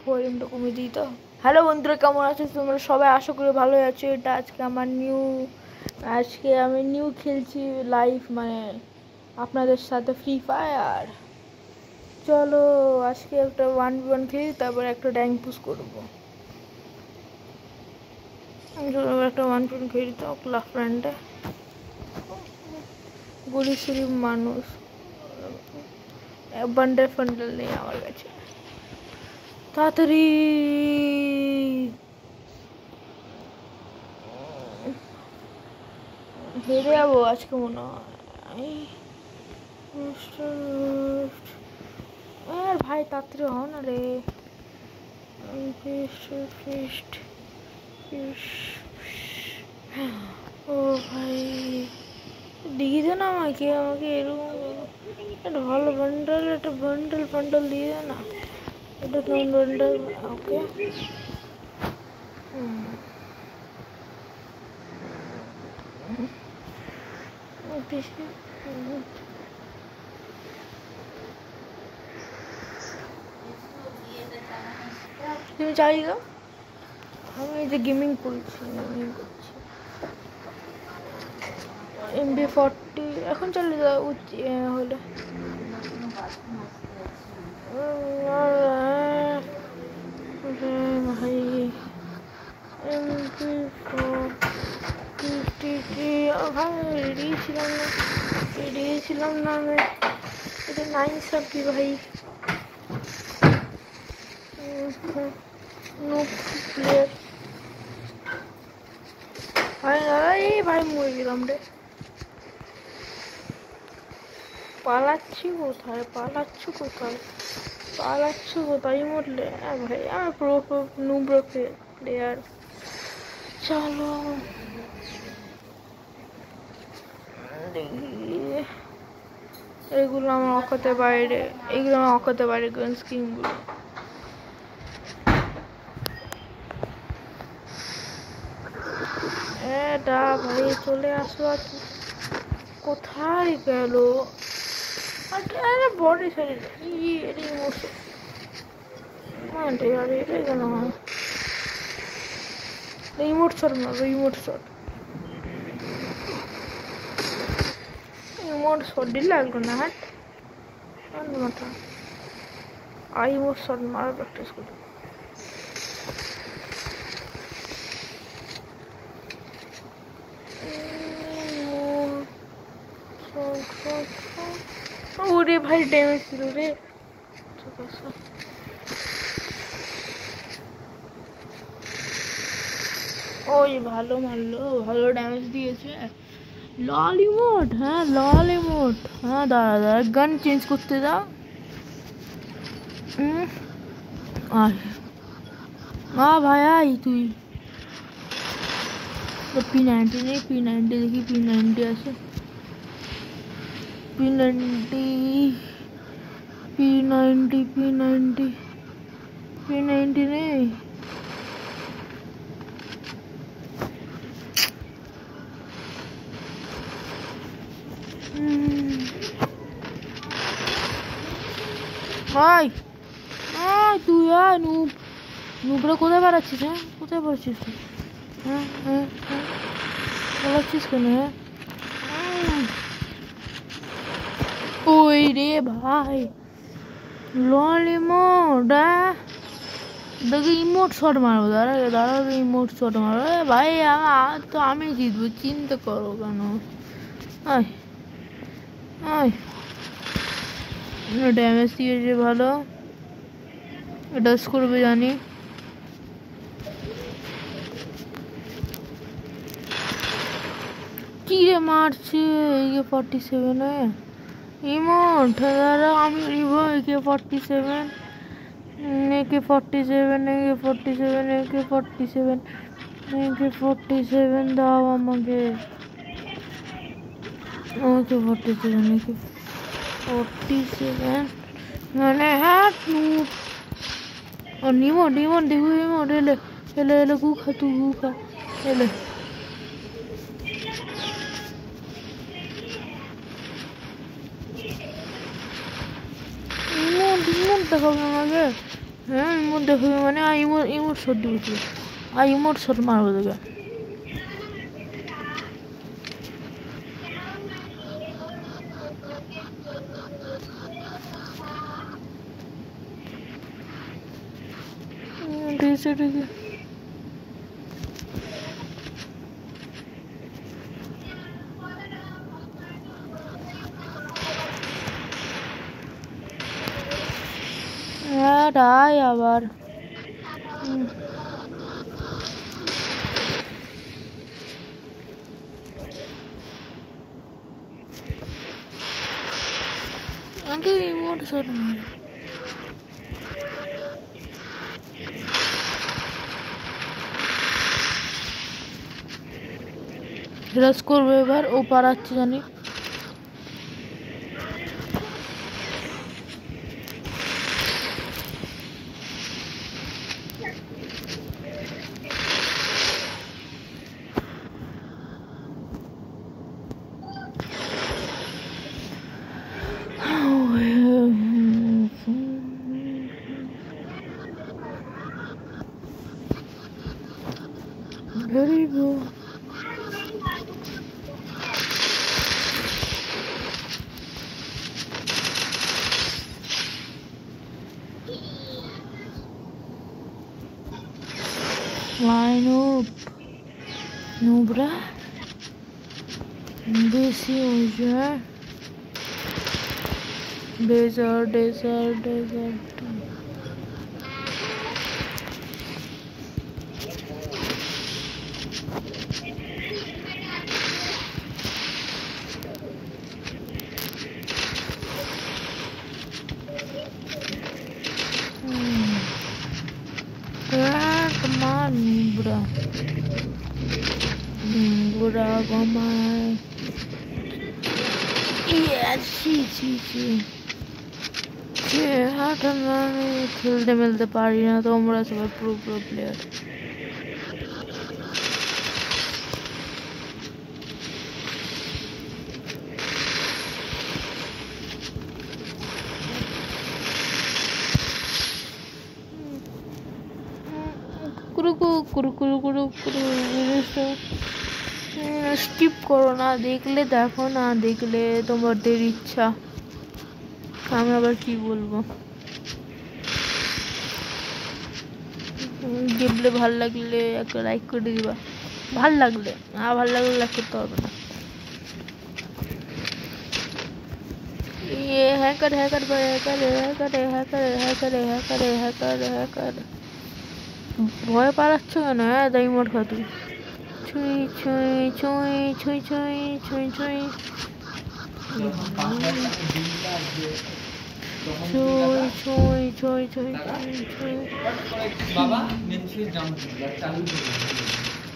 ভলিউমটা কমে দিই তো। হ্যালো বন্ধুরা, কেমন আছো তোমরা সবাই? আশা করি ভালোই আছো। এটা আজকে আমি নিউ খেলছি লাইভ, মানে আপনাদের সাথে ফ্রি ফায়ার। চলো আজকে একটা 1v1 খেলি, তারপর একটা র্যাঙ্ক পুশ করবো। একটা 1v1 খেলি তো ক্লাস ফ্রেন্ডে। গরিব শরীফ মানুষ, বান্ডেল নেই আমার কাছে। তাড়াতাড়ি হেরে যাবো আজকে মনে হয়। ভাই তাড়াতাড়ি হও না রে। ও ভাই দিয়ে দে না আমাকে এরকম একটা ভালো বান্ডেল দিয়ে দে না। এটা কেমন বান্ডেল? ওকে তুমি চাই গো। আমি এই যে গেমিং করছি MB40 এখন চলে যাওয়া হলে ভাই রেডি ছিলাম না আমি। এটা নাইন সব কি ভাই প্লেয়ার ভাই মরে গেলাম রে। পালাচ্ছি কোথায় মরলে? ভাই আমার প্রো প্লেয়ার। চলো এগুলো আমার অক্ষতের বাইরে, গান স্কিনগুলো। এটা ভাই চলে আসো। কোথায় গেল? বডি সাইড রিমোট শট দিলে লাগলো না। মাথা রিমোট শট মারা প্র্যাকটিস করি। ওরে ভাই ড্যামেজ ছিল রে। ওই ভালো মারলো, ভালো ড্যামেজ দিয়েছে। লাল ইমোট, দাঁড়া গান চেঞ্জ করতে দাও। ভাই আই তুই P90 নেই, P90 দেখি P90 আছে। P90 নেই। ভাই তুই নুবরা কোথায় বেড়াচ্ছিস? কোথায় পড়ছিস তুই? পালাচ্ছিস কেন? ওই রে ভাই লল ইমোট। দেখি ইমোট শট মারবো। দাঁড়া ইমোট শট মারবো ভাই। তো আমি জিতবো, চিন্তা করো কেন? ড্যামেজ দিয়েছে ভালো, ডাস করবে জানি। কি রে মারছে AK-47 ইমোট। দাঁড়া আমি নিব AK-47 দাও আমাকে। AK-47 মানে নিমো দেখু ইমোট এলে গু খা এলে। ইমোট দেখাবো আমাকে। হ্যাঁ ইমোট দেখবি মানে ইমোট ইমোট শট দিবি আর ইমোট শট মারবো তোকে ঠিক আছে হ্যাঁ রাই আবার আগে ইমোট শট মার হিরাস করবে এবার ও পারাচ্ছে জানি Very good. Line up. Nubra. Besi hoca. Desert. Come on, Nubra. Nubra, come on. Yes, see. খেলতে মেলতে পারি না তোমরা সবাই প্রো প্লেয়ার স্কিপ করো না দেখলে দেখো না দেখলে তোমাদের ইচ্ছা আমি আবার কি বলবো গেমলে ভাল লাগলে একটা লাইক করে দিবা ভাল লাগলে লাইক করতে হবে না ये हैकर ভয় পালাচ্ছ কেন হ্যাঁ দাই মোট খা তুই ছুঁই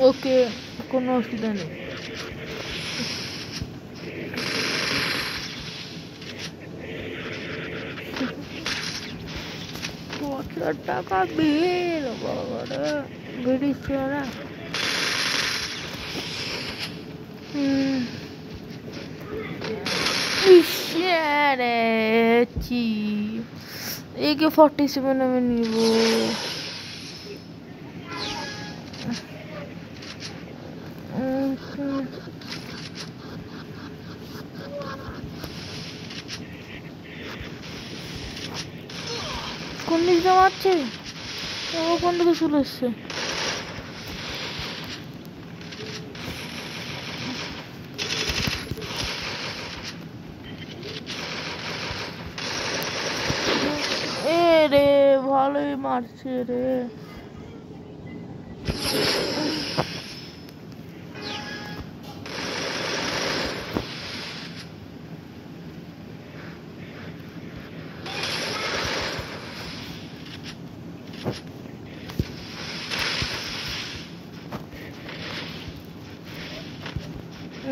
ওকে কোনো অসুবিধা নেই টাকা বিল বেরিয়েছে না AK-47 আমি নিব কোন দিক দিয়ে মারছে কোন দিকে চলে এসছে রে ভালোই মারছে রে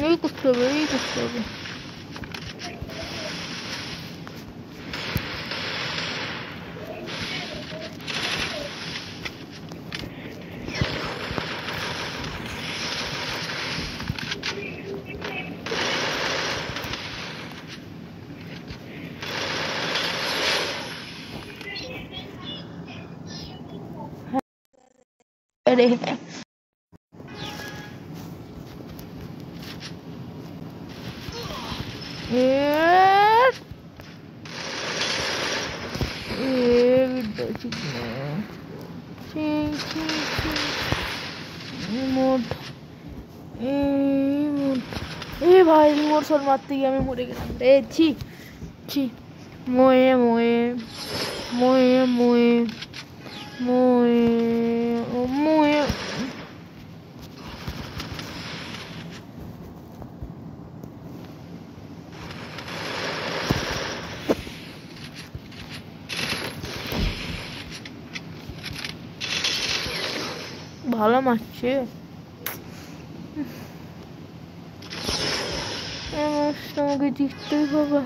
এই করতে হবে রে ভাই রিমোট শট মারতে গিয়ে আমি মরে গেলাম রে ছি ছি মোয়ে মোয়ে মোয়ে মোয়ে মোয়ে মোয়ে ভালো মারছে আমাকে জিততেই হবে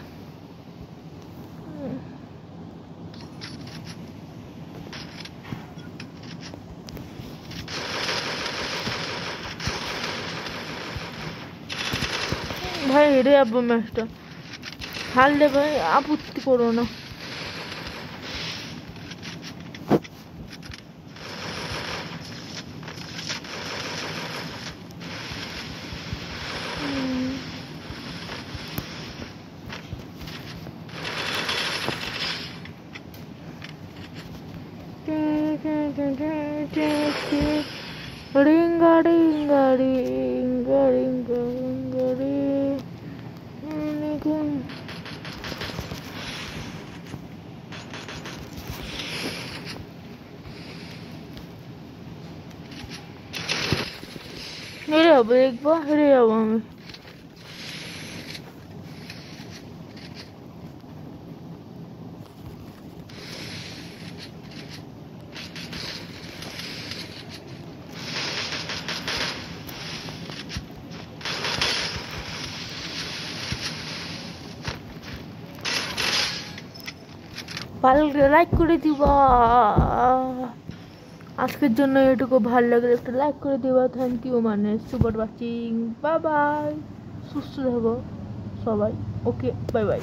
ভাই হেরে যাবো ম্যাচটা হারলে ভাই আপত্তি করো না ring a ring a ring a ring a ring a রে হেরে যাবো দেখবো হেরে যাবো আমি ভালো লাইক করে দিবা আজকের জন্য এটুকু ভালো লাগলে একটা লাইক করে দিবা থ্যাংক ইউ মানে সুপার ওয়াচিং বাই বাই সুস্থ থাকো সবাই ওকে বাই বাই